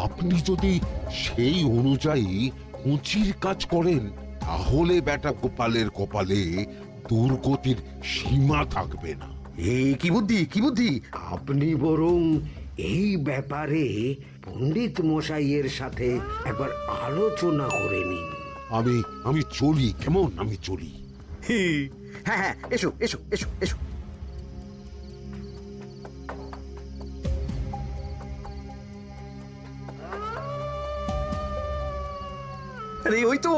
আপনি যদি সেই অনুযায়ী উঁচির কাজ করেন তাহলে বেটা গোপালের কপালে দুর্গতির সীমা থাকবে না। এই কি বুদ্ধি, কি বুদ্ধি! আপনি বরং এই ব্যাপারে পণ্ডিত মশাইয়ের সাথে একবার আলোচনা করে নিন। আমি চলি, কেমন? আমি চলি। হ্যাঁ হ্যাঁ, এসো এসো এসো এসো। আরে ওই তো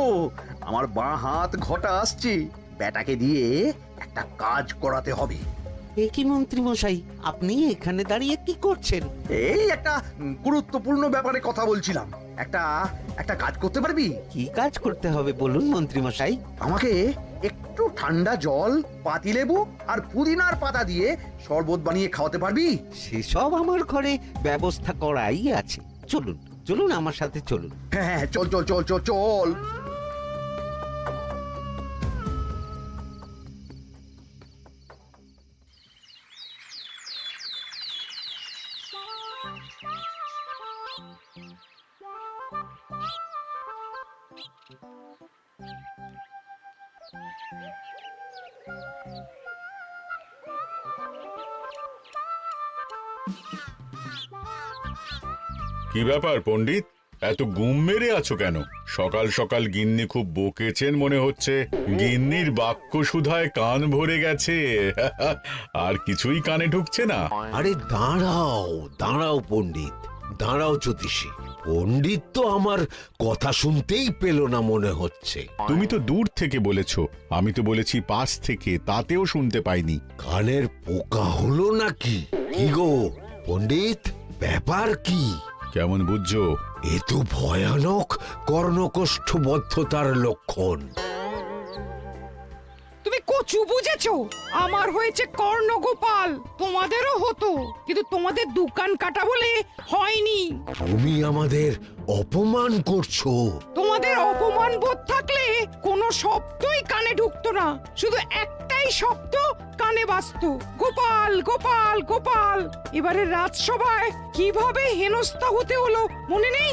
আমার বাঁ হাত ঘটা আসছে। বেটাকে দিয়ে একটা কাজ করাতে হবে। এ কি মন্ত্রী মশাই, আপনি এখানে দাঁড়িয়ে কি করছেন? এই একটা গুরুত্বপূর্ণ ব্যাপারে কথা বলছিলাম। একটা একটা কাজ করতে পারবি? কি কাজ করতে হবে বলুন মন্ত্রী মশাই। আমাকে একটু ঠান্ডা জল, পাতিলেবু আর পুদিনার পাতা দিয়ে শরবত বানিয়ে খাওয়াতে পারবি? সেসব আমার ঘরে ব্যবস্থা করাই আছে। চলুন চলুন, আমার সাথে চলুন। হ্যাঁ হ্যাঁ, চল চল চল চল চল। কি ব্যাপার পণ্ডিত, এত গুম মেরে আছো কেন? সকাল সকাল গিন্নি খুব বকেছেন মনে হচ্ছে। গিন্নির বাক্য সুধায় কান ভরে গেছে, আর কিছুই কানে ঢুকছে না। আরে দাঁড়াও দাঁড়াও পণ্ডিত, দাঁড়াও জ্যোতিষী। পণ্ডিত তো আমার কথা শুনতেই পেল না মনে হচ্ছে। তুমি তো দূর থেকে বলেছো, আমি তো বলেছি পাশ থেকে, তাতেও শুনতে পাইনি। কানের পোকা হলো নাকি? কি গো পণ্ডিত, ব্যাপার কি? কেমন বুঝছো? এ তো ভয়ানক কর্ণকোষ্ঠবদ্ধতার লক্ষণ। তুমি কচু বুঝেছো? আমার হয়েছে কর্ণগোপাল, তোমাদেরও হতো, কিন্তু তোমাদের দোকান কাটা বলে হয়নি। তুমি আমাদের অপমান করছো। তোমাদের অপমান বোধ থাকলে কোনো শব্দই কানে ঢুকতো না, শুধু একটাই শব্দ কানে বাজতো, গোপাল গোপাল গোপাল। এবারে রাজসভায় কিভাবে হেনস্থা হতে হলো মনে নেই?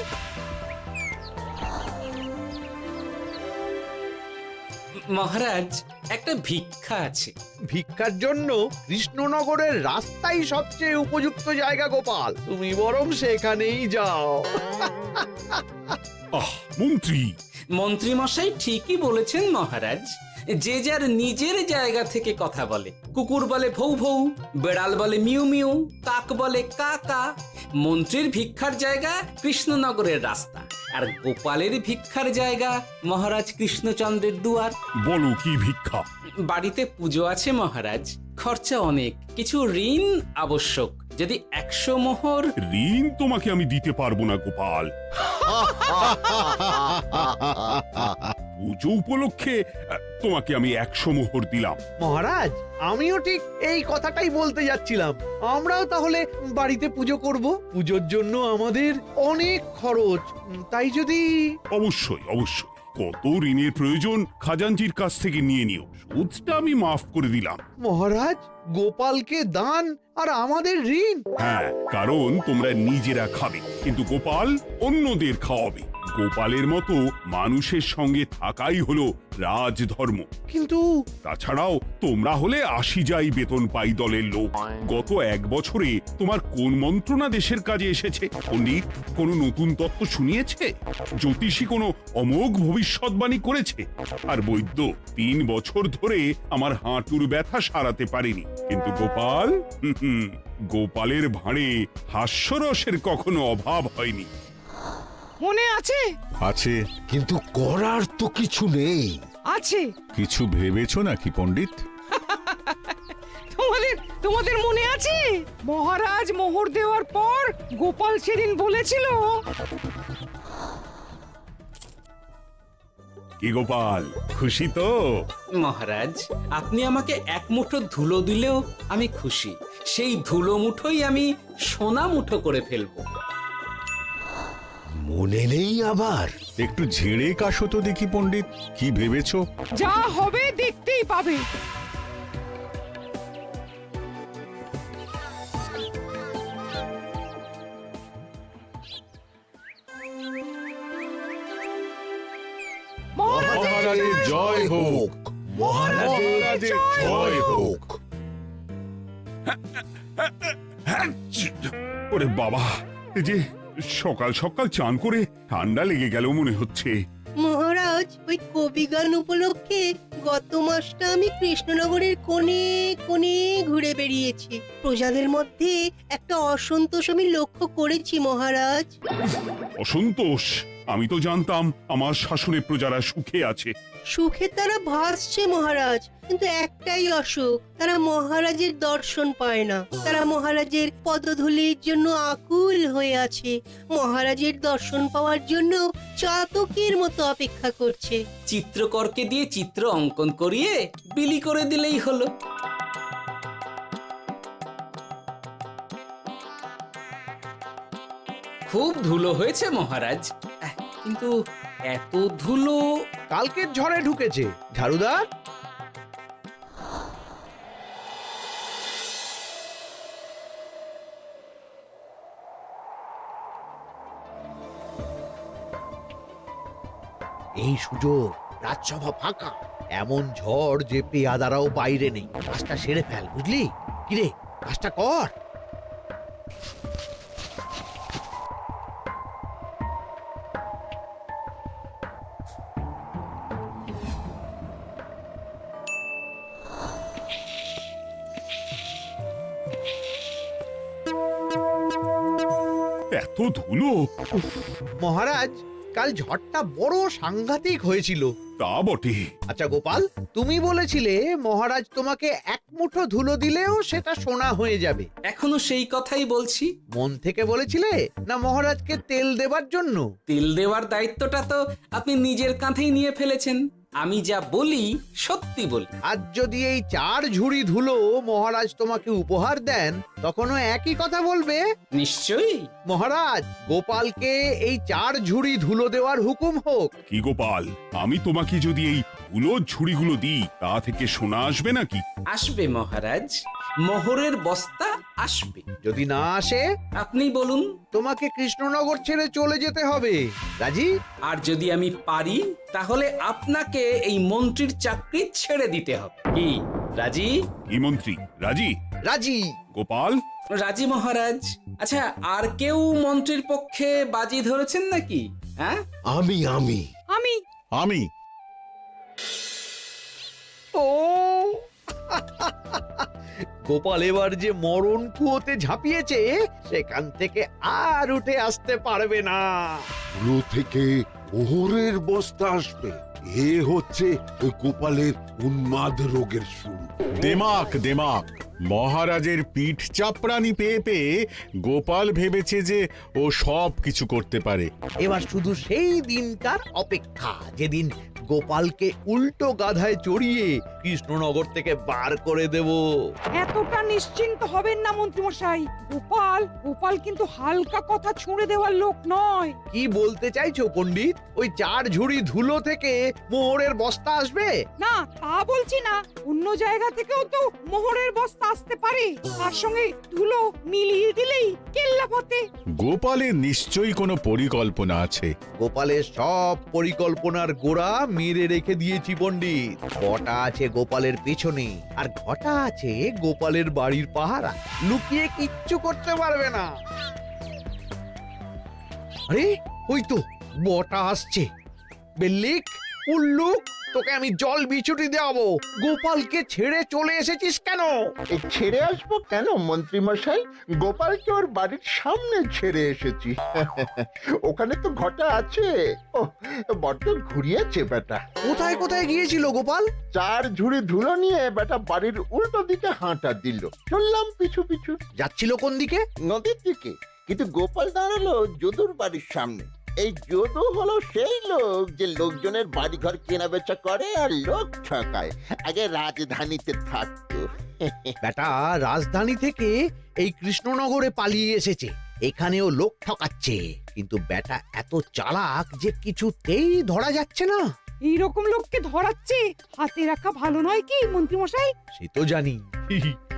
মহারাজ, একটা ভিক্ষা আছে। ভিক্ষার জন্য কৃষ্ণনগরের রাস্তাই সবচেয়ে উপযুক্ত জায়গা গোপাল, তুমি বরং সেখানেই যাও। মন্ত্রী মন্ত্রী মশাই ঠিকই বলেছেন মহারাজ। যে যার নিজের জায়গা থেকে কথা বলে। কুকুর বলে ভৌ ভৌ, বেড়াল বলে মিউ মিউ, কাক বলে কা কা। মন্ত্রীর ভিক্ষার জায়গা কৃষ্ণনগরের রাস্তা, আর গোপালের ভিক্ষার জায়গা মহারাজ কৃষ্ণচন্দ্রের দুয়ার। বলো কি ভিক্ষা? বাড়িতে পুজো আছে মহারাজ, খরচা অনেক, কিছু ঋণ আবশ্যক। যদি 100 মোহর। ঋণ তোমাকে আমি দিতে পারবো না গোপাল। পুজো উপলক্ষে তোমাকে আমি 100 মোহর দিলাম। মহারাজ, আমিও ঠিক এই কথাটাই বলতে যাচ্ছিলাম। আমরাও তাহলে বাড়িতে পুজো করব। পুজোর জন্য আমাদের অনেক খরচ, তাই যদি... অবশ্যই অবশ্যই, কত ঋণের প্রয়োজন খাজাঞ্চির কাছ থেকে নিয়ে নিও, সুদটা আমি মাফ করে দিলাম। মহারাজ, গোপালকে দান আর আমাদের ঋণ? হ্যাঁ, কারণ তোমরা নিজেরা খাবে, কিন্তু গোপাল অন্যদের খাওয়াবে। গোপালের মতো মানুষের সঙ্গে থাকাই হলো রাজধর্ম। কিন্তু তাছাড়াও তোমরা হলে 80 যাই বেতন পাই দলের লোক। গত 1 বছরে তোমার কোন মন্ত্রণা দেশের কাজে এসেছে? পণ্ডিত কোনো নতুন তত্ত্ব শুনিয়েছে? জ্যোতিষী কোনো অমোঘ ভবিষ্যৎবাণী করেছে? আর বৈদ্য 3 বছর ধরে আমার হাঁটুর ব্যথা সারাতে পারেনি। কিন্তু গোপাল, গোপালের ভাঁড়ে হাস্যরসের কখনো অভাব হয়নি। মনে আছে? আছে। কিন্তু করার তো কিছু নেই। আছে। কিছু ভেবেছো নাকি পণ্ডিত? তোমাদের মনে আছে? মহারাজ মোহর দেওয়ার পর গোপাল সেদিন বলেছিল, কি গোপাল, খুশি তো? মহারাজ, আপনি আমাকে 1 মুঠো ধুলো দিলেও আমি খুশি। সেই ধুলো মুঠোই আমি সোনা মুঠো করে ফেলবো। মনে নেই আবার? একটু ঝেড়ে কাশো তো দেখি পণ্ডিত, কি ভেবেছো? যা হবে দেখতেই পাবে। মহারাজের জয় হোক, মহারাজের জয় হোক। ওরে বাবা, এই যে সকাল সকাল চান করে ঠান্ডা লেগে গেল মনে হচ্ছে। মহারাজ, ওই কবি গান উপলক্ষে গত মাসটা আমি কৃষ্ণনগরের কোণে কোণে ঘুরে বেরিয়েছি। প্রজাদের মধ্যে একটা অসন্তোষ আমি লক্ষ্য করেছি মহারাজ। অসন্তোষ? আমি তো জানতাম আমার শাসনে প্রজারা সুখে আছে। সুখে তারা ভাসছে মহারাজ, কিন্তু একটাই অসুখ, তারা মহারাজের দর্শন পায় না। তারা মহারাজের পদধূলির জন্য আকুল হয়ে আছে, মহারাজের দর্শন পাওয়ার জন্য চাতকের মতো অপেক্ষা করছে। চিত্রকরকে দিয়ে চিত্র অঙ্কন করিয়ে বিলি করে দিলেই হলো। খুব ধুলো হয়েছে মহারাজ, কিন্তু এত ধুলো। কালকের ঝড়ে ঢুকেছে ঝাড়ুদার। এই সুযোগ, রাজসভা ফাঁকা, এমন ঝড় যে পেয়াদারাও বাইরে নেই। কাজটা সেরে ফেল, বুঝলি? কিরে, কাজটা কর। এত ধুলো! উফ, মহারাজ, কাল ঝড়টা বড় সাংঘাতিক হয়েছিল। তা বটে। আচ্ছা গোপাল, তুমি বলেছিলে মহারাজ তোমাকে এক মুঠো ধুলো দিলেও সেটা সোনা হয়ে যাবে। এখনো সেই কথাই বলছি। মন থেকে বলেছিলে না মহারাজকে তেল দেবার জন্য? তেল দেওয়ার দায়িত্বটা তো আপনি নিজের কাঁধেই নিয়ে ফেলেছেন। আমি যা বলি সত্যি বলি। আজ যদি এই 4 ঝুড়ি ধুলো মহারাজ তোমাকে উপহার দেন, তখনও একই কথা বলবে? নিশ্চয়ই। মহারাজ, গোপালকে এই 4 ঝুড়ি ধুলো দেওয়ার হুকুম হোক। কি গোপাল, আমি তোমাকে যদি এই ধুলোর ঝুড়িগুলো দিই, তা থেকে সোনা আসবে নাকি? আসবে মহারাজ, মোহরের বস্তা আসবে। যদি না আসে, আপনি বলুন। তোমাকে কৃষ্ণনগর ছেড়ে চলে যেতে হবে। রাজি? আর যদি আমি পারি, তাহলে আপনাকে এই মন্ত্রীর চাকরি ছেড়ে দিতে হবে। কি রাজি? কি মন্ত্রী, রাজি? রাজি। গোপাল? রাজি মহারাজ। আচ্ছা, আর কেউ মন্ত্রীর পক্ষে বাজি ধরেছেন নাকি? হ্যাঁ, আমি আমি আমি ও গোপাল এবার যে মরণ কুয়োতে ঝাঁপিয়েছে, সেখান থেকে আর উঠে আসতে পারবে না। পুরো থেকে মোহরের বস্তা আসবে। এ হচ্ছে ওই গোপালের উন্মাদ রোগের শুরু। দেমাক দেমাক, মহারাজের পিঠ চাপড়ানি পেয়ে পেয়ে গোপাল ভেবেছে যে ও সব কিছু করতে পারে। এবার শুধু সেই দিনকার অপেক্ষা, যেদিন গোপালকে উল্টো গাধায় চড়িয়ে কৃষ্ণনগর থেকে বার করে দেব। এতটা নিশ্চিন্ত হবেন না মন্ত্রীমশাই। গোপাল কিন্তু হালকা কথা ছুঁড়ে দেওয়ার লোক নয়। কি বলতে চাইছো পণ্ডিত? ওই 4 ঝুড়ি ধুলো থেকে মোহরের বস্তা আসবে? না, তা বলছি না। অন্য জায়গা থেকেও তো মোহরের বস্তা আসতে পারে। তার সঙ্গে ধুলো মিলিয়ে দিলেই কেল্লা ফতে। গোপালের নিশ্চয়ই কোনো পরিকল্পনা আছে। গোপালের সব পরিকল্পনার গোড়া মেরে রেখে দিয়েছি পণ্ডিত। ঘটা আছে গোপালের পেছনে, আর ঘটা আছে গোপালের বাড়ির পাহারা। লুকিয়ে কিচ্ছু করতে পারবে না। আরে ওই তো বটা আসছে। বেল্লিক, উল্লুক, তোকে আমি জল বিছুটি দেওয়াবো। গোপালকে ছেড়ে চলে এসেছিস কেন? ছেড়ে আসবো কেন মন্ত্রী মশাই? গোপালকে ওর বাড়ির সামনে ছেড়ে এসেছি। ওখানে তো ঘটা আছে। ও বড্ড ঘুরিয়েছে বেটা। কোথায় কোথায় গিয়েছিল গোপাল? 4 ঝুড়ি ধুলো নিয়ে বেটা বাড়ির উল্টো দিকে হাঁটা দিল। চললাম পিছু পিছু। যাচ্ছিল কোন দিকে? নদীর দিকে। কিন্তু গোপাল দাঁড়ালো যদুর বাড়ির সামনে। এই যদু হলো সেই লোক যে লোকজনের বাড়িঘর কেনা বেচা করে আর লোক ঠকায়। আগে রাজধানীতে থাকতো। বেটা রাজধানী থেকে এই কৃষ্ণনগরে পালিয়ে এসেছে, এখানেও লোক ঠকাচ্ছে। কিন্তু বেটা এত চালাক যে কিছুতেই ধরা যাচ্ছে না। এইরকম লোককে ধরাচ্ছে হাতে রাখা ভালো নয় কি মন্ত্রীমশাই? সে তো জানি,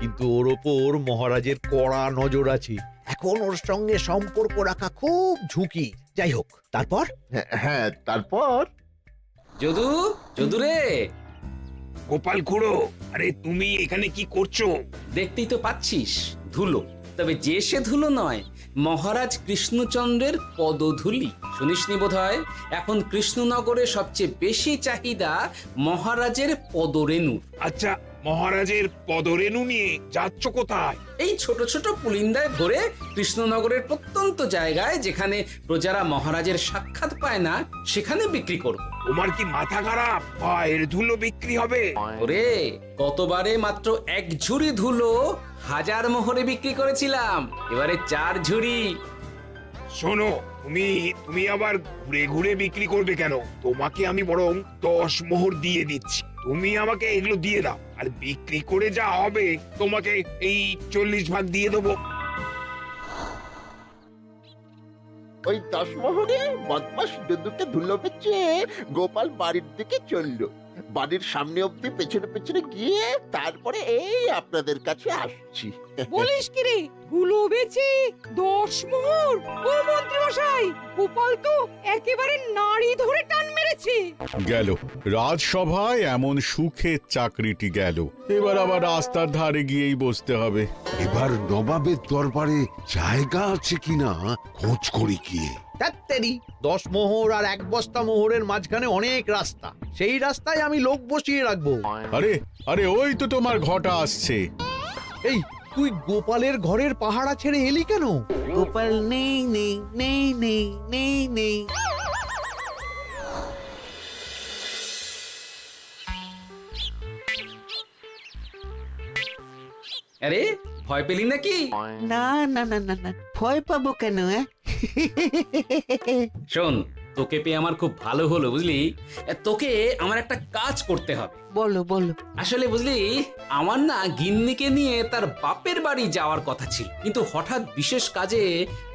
কিন্তু ওর ওপর মহারাজের কড়া নজর আছে। এখন ওর সঙ্গে সম্পর্ক রাখা খুব ঝুঁকি। যাই হোক, তারপর? হ্যাঁ, তারপর যদু, যদু রে, গোপাল খুড়ো, আরে তুমি এখানে কি করছো? দেখতেই তো পাচ্ছিস ধুলো, তবে যে সে ধুলো নয়, মহারাজ কৃষ্ণচন্দ্রের পদধূলি। শুনিসনি বোধহয় এখন কৃষ্ণনগরে সবচেয়ে বেশি চাহিদা মহারাজের পদরেণু। আচ্ছা, মহারাজের পদরেণু নিয়ে যাচ্ছ কোথায়? এই ছোট ছোট পুলিন্দায় ভরে কৃষ্ণনগরের প্রত্যন্ত জায়গায় যেখানে প্রজারা মহারাজের সাক্ষাৎ পায় না সেখানে বিক্রি করব। তোমার কি মাথা খারাপ? পায়ের ধুলো বিক্রি হবে? ওরে, গতবারে মাত্র 1 ঝুড়ি ধুলো 1000 মোহরে বিক্রি করেছিলাম, এবারে 4 ঝুড়ি। শোনো, তুমি আবার ঘুরে ঘুরে বিক্রি করবে কেন? তোমাকে আমি বরং 10 মোহর দিয়ে দিচ্ছি, তুমি আমাকে এগুলো দিয়ে দাও, আর বিক্রি করে যা হবে তোমাকে এই 40 ভাগ দিয়ে দেবো। ওই 10 মোহরে বদমাস দুদুকে ধুলো বেচে গোপাল বাড়ির দিকে চললো। বাড়ির সামনে অব্দি পেছনে পেছনে গিয়ে তারপরে এই আপনাদের কাছে আসছি। বলিস কি রে, ধুলো বেচে 10 মোহর? ও মন্ত্রী মশাই, গোপাল তো একেবারে নাড়ি ধরে টান মেরেছে। গেল রাজসভায় এমন সুখের চাকরিটি গেল, এবার আবার রাস্তার ধারে গিয়েই বসতে হবে। এবার নবাবের দরবারে জায়গা আছে কিনা খোঁজ করি গিয়ে। তাত্তেরি 10 মোহর আর 1 বস্তা মোহরের মাঝখানে অনেক রাস্তা, সেই রাস্তায় আমি লোক বসিয়ে রাখবো। আরে আরে, ওই তো তোমার ঘটা আসছে। এই, তুই গোপালের ঘরের পাহারা ছেড়ে এলি কেন? গোপাল নেই নেই নেই নেই নেই নেই। আরে, ভয় পেলি নাকি? না না না না না, ভয় পাবো কেন? শোন, তোকে পেয়ে আমার খুব ভালো হলো বুঝলি। তোকে আমার একটা কাজ করতে হবে। বলো বলো। আসলে বুঝলি, আমার না গিন্নিকে নিয়ে তার বাপের বাড়ি যাওয়ার কথা ছিল, কিন্তু হঠাৎ বিশেষ কাজে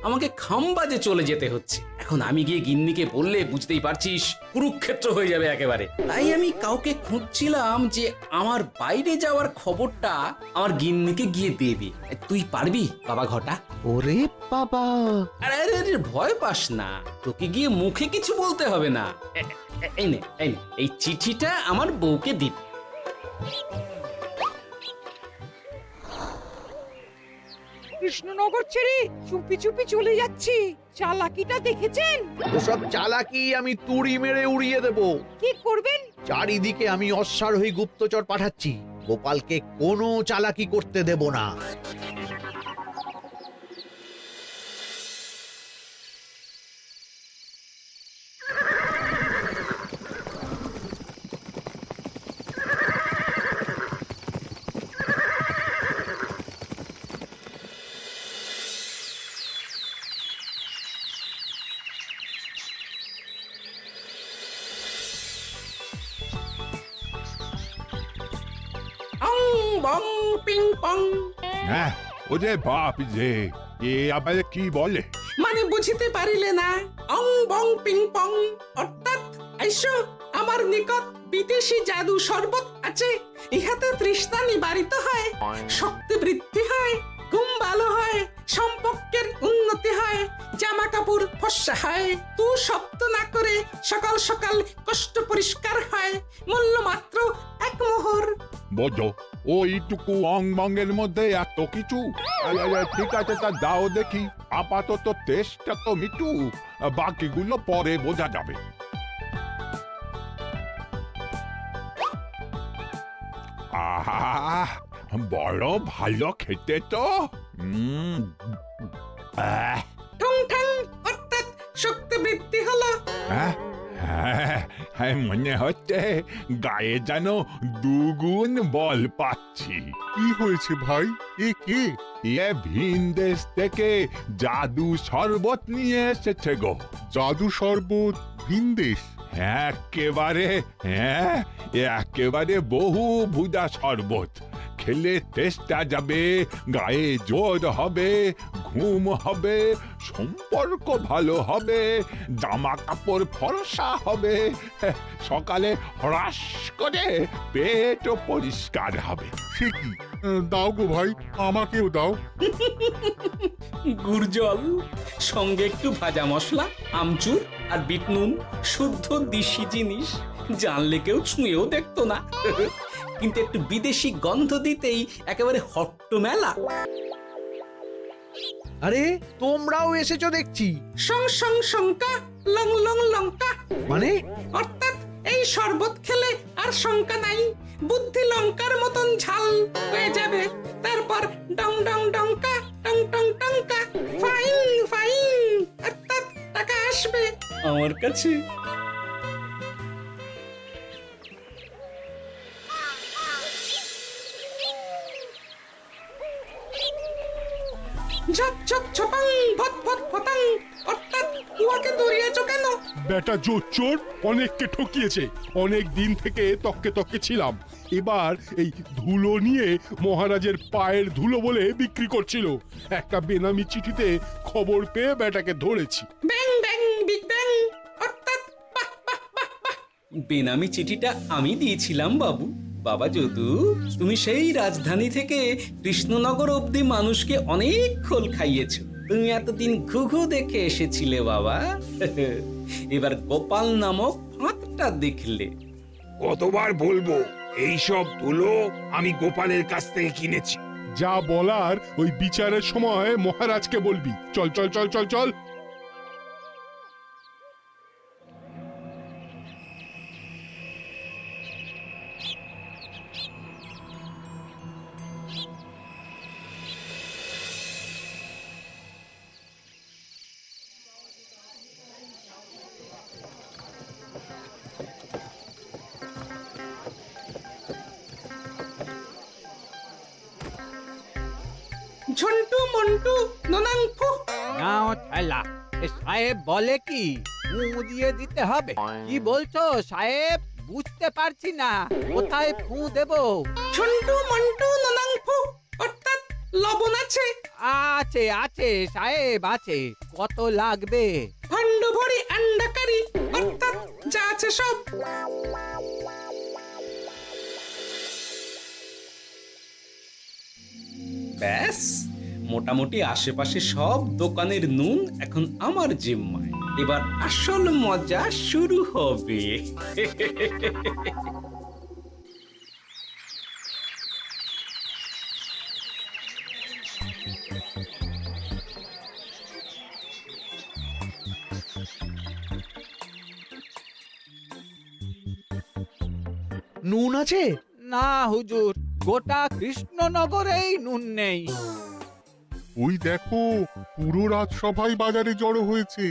আমাকে খামবাজে চলে যেতে হচ্ছে। এখন আমি গিয়ে গিন্নিকে বললে বুঝতেই পারছিস কুরুক্ষেত্র হয়ে যাবে একেবারে। তাই আমি কাউকে খুঁজছিলাম যে আমার বাইরে যাওয়ার খবরটা আমার গিন্নিকে গিয়ে দেবে। তুই পারবি বাবা ঘটা? ওরে বাবা, আরে আরে আরে, ভয় পাস না, তোকে গিয়ে মুখে কিছু বলতে হবে না। এই নে, এই চিঠিটা আমার বউকে দিবি। কৃষ্ণনগর ছেড়ে চুপি চুপি চলে যাচ্ছি, চালাকিটা দেখেছেন? ওসব চালাকি আমি তুড়ি মেরে উড়িয়ে দেব। কি করবেন? চারিদিকে আমি অশ্বারোহী গুপ্তচর পাঠাচ্ছি, গোপালকে কোনো চালাকি করতে দেব না। অং বং পিং পং। হ্যাঁ, ওরে বাপ রে, এ আবার কি বলে? মানে বুঝিতে পারিলে না? অং বং পিং পং অর্থাৎ আইসো আমার নিকট বিদেশি জাদু শরবত আছে, ইহাতে তৃষ্ণা নিবারিত হয়, শক্তি বৃদ্ধি হয়, ঘুম ভালো হয়, সম্পর্কের উন্নতি হয়, জামা কাপড় ফর্সা হয়, তু শব্দ না করে সকাল সকাল কষ্ট পরিষ্কার হয়, মূল্য মাত্র 1 মোহর। বোঝো, ওইটুকু অং বঙ্গের মধ্যে এত কিছু? ঠিক আছে, তা দাও দেখি, আপাতত টেস্টটা তো মিটু, বাকিগুলো পরে বোঝা যাবে। আহা, বড় ভালো খেতে তো। ঠং ঠং অর্থাৎ শক্তি বৃদ্ধি হলো। হ্যাঁ, মনে হচ্ছে গায়ে যেন 2 গুণ বল পাচ্ছি। কি হয়েছে ভাই? এ কে? এ ভিন দেশ থেকে জাদু শরবত নিয়ে এসেছে গো। জাদু শরবত ভিনদেশ? একেবারে বহু ভুজা শরবত। খেলে তেষ্টা যাবে, গায়ে জোর হবে, ঘুম হবে, সম্পর্ক ভালো হবে, জামা কাপড় ফর্সা হবে, সকালে হ্রাস করে পেটও পরিষ্কার হবে। সে কি? দাও গো ভাই, আমাকেও দাও। গুড় জল, সঙ্গে একটু ভাজা মশলা, আমচুর আর বিট নুন, শুদ্ধ দেশি জিনিস, জানলে কেউ ছুঁয়েও দেখতো না। কিন্তু একটু বিদেশি গন্ধ দিতেই একেবারে হট্ট মেলা। আরে তোমরাও এসেছো দেখছি। সং সং শঙ্কা, লং লং লঙ্কা। মানে অর্থাৎ এই শরবত খেলে আর শঙ্কা নাই, বুদ্ধি লঙ্কার মতন ঝাল হয়ে যাবে। তারপর ডং ডং ডঙ্কা, টং টং টঙ্কা, ফাইন ফাইন, অর্থাৎ টাকা আসবে আমার কাছে। ঝপ ঝপ ছপাং, ভট ভট ফটাং, অর্থাৎ উহাকে দৌড়িয়েছ কেন? বেটা চোর অনেককে ঠকিয়েছে। অনেক দিন থেকে তককে তককে ছিলাম। এবার এই ধুলো নিয়ে মহারাজের পায়ের ধুলো বলে বিক্রি করছিল। একটা বেনামি চিঠিতে খবর পেয়ে বেটাকে ধরেছি। ব্যাং ব্যাং বিগ ব্যাং, অর্থাৎ বাহ বাহ বাহ বাহ। বেনামি চিঠিটা আমি দিয়েছিলাম বাবু। বাবা যদু, তুমি সেই রাজধানী থেকে কৃষ্ণনগর অবধি মানুষকে অনেক খোল খাইয়েছো। তুমি এতদিন ঘুঘু দেখে এসেছিলে বাবা। এবার গোপাল নামক ফাঁদটা দেখলে। কতবার বলবো এইসব ধুলো আমি গোপালের কাছ থেকে কিনেছি। যা বলার ওই বিচারের সময় মহারাজকে বলবি। চল চল চল চল চল। ঝন্টু মন্টু ননাংফু। নাও ঠেলা। সাহেব বলে কি ফু দিয়ে দিতে হবে? কি বলছো সাহেব? বুঝতে পারছি না, কোথায় ফু দেব? ঝন্টু মন্টু ননাংফু, অর্থাৎ লবণ আছে? আছে আছে সাহেব আছে। কত লাগবে? ভান্ড ভরি আন্ডাকারি, অর্থাৎ যা আছে সব। ব্যাস, মোটামুটি আশেপাশে সব দোকানের নুন এখন আমার জিম্মায়। এবার আসল মজা শুরু হবে। নুন আছে? না হুজুর, গোটা কৃষ্ণনগরেই নুন নেই। ওই দেখো, পুরো রাজসভাই বাজারে জড়ো হয়েছে।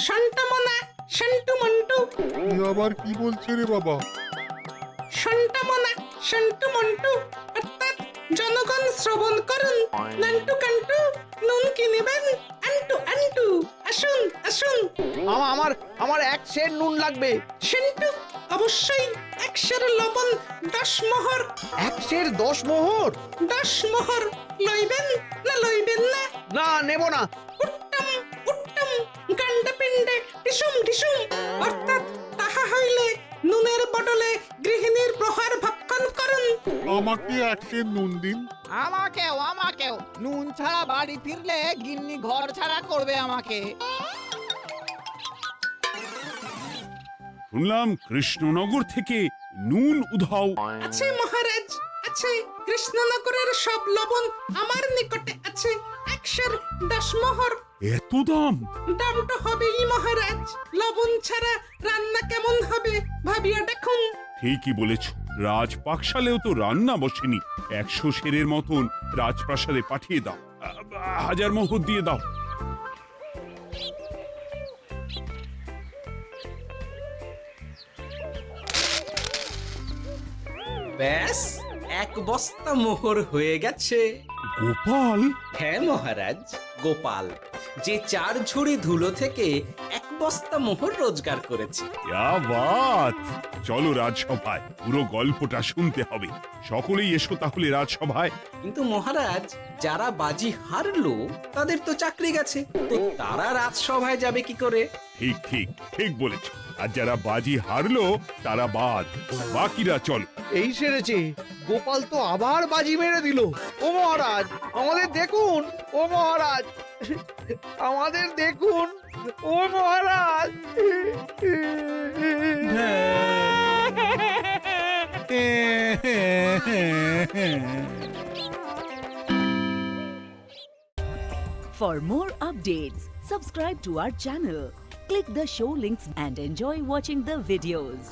শান্তামনা, শান্টু মন্টু। এ আবার কি বলছে রে বাবা? শান্তামনা, শান্টু মন্টু, অর্থাৎ জনগণ শ্রবণ করুন। নান্টু কান্টু, নুন কিনিবেন আন্টু আন্টু। আসুন আসুন। আমার আমার এক সের নুন লাগবে। সেন্টু, অবশ্যই 1 সের লবণ 10 মোহর। 1 সের 10 মোহর? 10 মোহর লইবেন না লইবেন না? না, নেব না। উত্তম উত্তম, গান্ডা পিণ্ডে টিসুম টিসুম, অর্থাৎ তাহা হইলে নুনের বদলে গৃহিণীর প্রহার ভক্ষণ করুন। আমাকে এক সের নুন দিন। আমাকেও আমাকেও। নুন ছাড়া বাড়ি ফিরলে গিন্নি ঘর ছাড়া করবে আমাকে। শুনলাম কৃষ্ণনগর থেকে নুন উধাও। আছে মহারাজ, আছে। কৃষ্ণনগরের সব লবণ আমার নিকটে আছে। 1 সের 10 মোহর। এত দাম? দাম তো হবেই মহারাজ। লবণ ছাড়া রান্না কেমন হবে ভাবিয়া দেখুন। ঠিকই বলেছ, রাজপাকশালেও তো রান্না বসেনি। 100 সেরের মতন রাজপ্রাসাদে পাঠিয়ে দাও। 1000 মোহর দিয়ে দাও। ব্যাস, 1 বস্তা মোহর হয়ে গেছে। গোপাল? হ্যাঁ মহারাজ, গোপাল। যে 4 ঝুড়ি ধুলো থেকে 1 বস্তা মোহর রোজগার করেছে। ইয়া বাত! চলো রাজসভায়, পুরো গল্পটা শুনতে হবে। সকলেই এসো তাহলে রাজসভায়। কিন্তু মহারাজ, যারা বাজি হারলো তাদের তো চাকরি গেছে, তো তারা রাজসভায় যাবে কি করে? ঠিক ঠিক ঠিক বলেছ। আর যারা বাজি হারলো তারা বাদ, বাকিরা চল। এই সেরেছে, গোপাল তো আবার বাজি মেরে দিল। ও মহারাজ, আমাদের দেখুন। ও মহারাজ, আমাদের দেখুন। ও মহারাজ। For more updates, subscribe to our channel, click the show links and enjoy watching the videos.